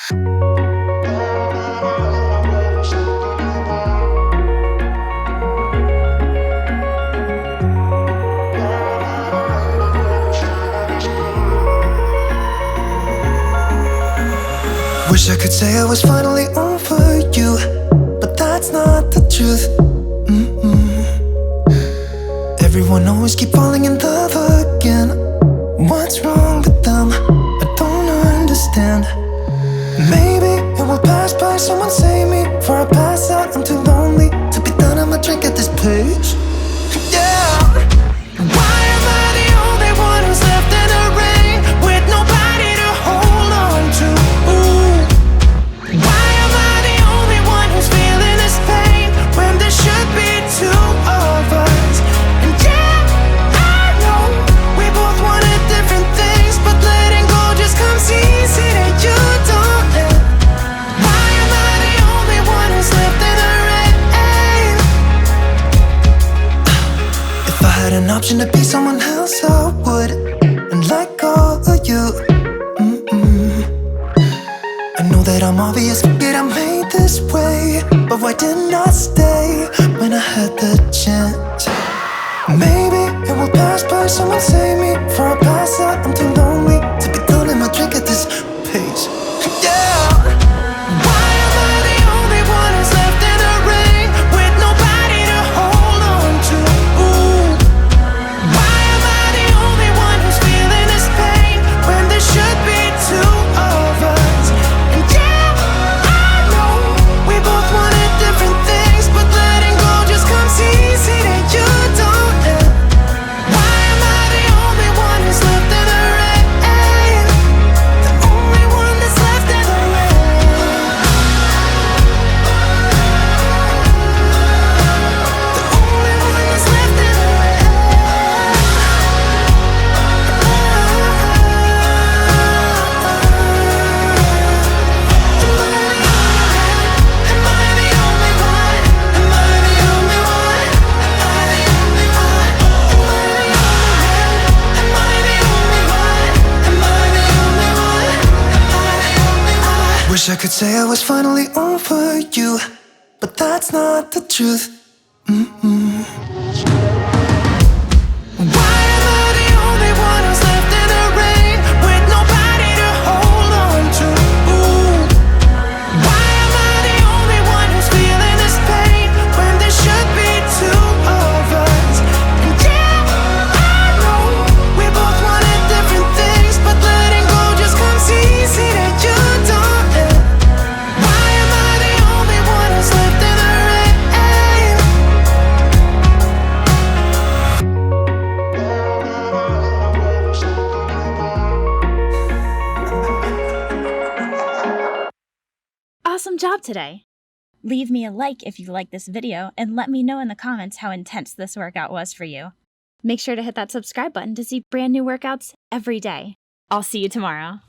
Wish I could say I was finally over you, but that's not the truth. Everyone always keep falling in love again. What's wrong with them? I don't understand. Maybe it will pass by, someone save me. Before I pass out, I'm too lonely to be done, I'ma drink at this pace. Yeah. Why am I the only one who's left in the rain, with nobody to hold on to? Why am I the only one who's feeling this pain, when there should be two of us? And yeah, I know we both wanted different things, but letting go just comes easy that you don't let. Why am I the only one who's left in the rain? If I had an option to be someone else, I would, and let go of you. I know that I'm obvious, forget I'm made this way, but why didn't I stay when I had the chance? Maybe it will pass by, someone save me. Before I pass out, I'm too lonely to be done, and my drink at this pace. Yeah. Why am I the only one who's left in the rain, with nobody to hold on to? Why am I the only one who's feeling this pain, when there should be two of us? And yeah, I know we both wanted different things, but letting go just comes easy that you don't let. Why am I the only one who's left in the rain? The only one that's left in the rain. The only one that's left in the rain. Am I the only one? Am I the only one? Am I the only one? Am I the only one? Am I the only one? Am I the only one? Wish I could say I was finally over you, but that's not the truth. Why am I the only one who's left in the rain, with nobody to hold on to? Why am I the only one who's feeling this pain, when there should be two of us? And yeah, I know we both wanted different things, but letting go just comes easy that you don't let. Why am I the only one who's left in the rain? Awesome job today! Leave me a like if you like this video, and let me know in the comments how intense this workout was for you. Make sure to hit that subscribe button to see brand new workouts every day. I'll see you tomorrow.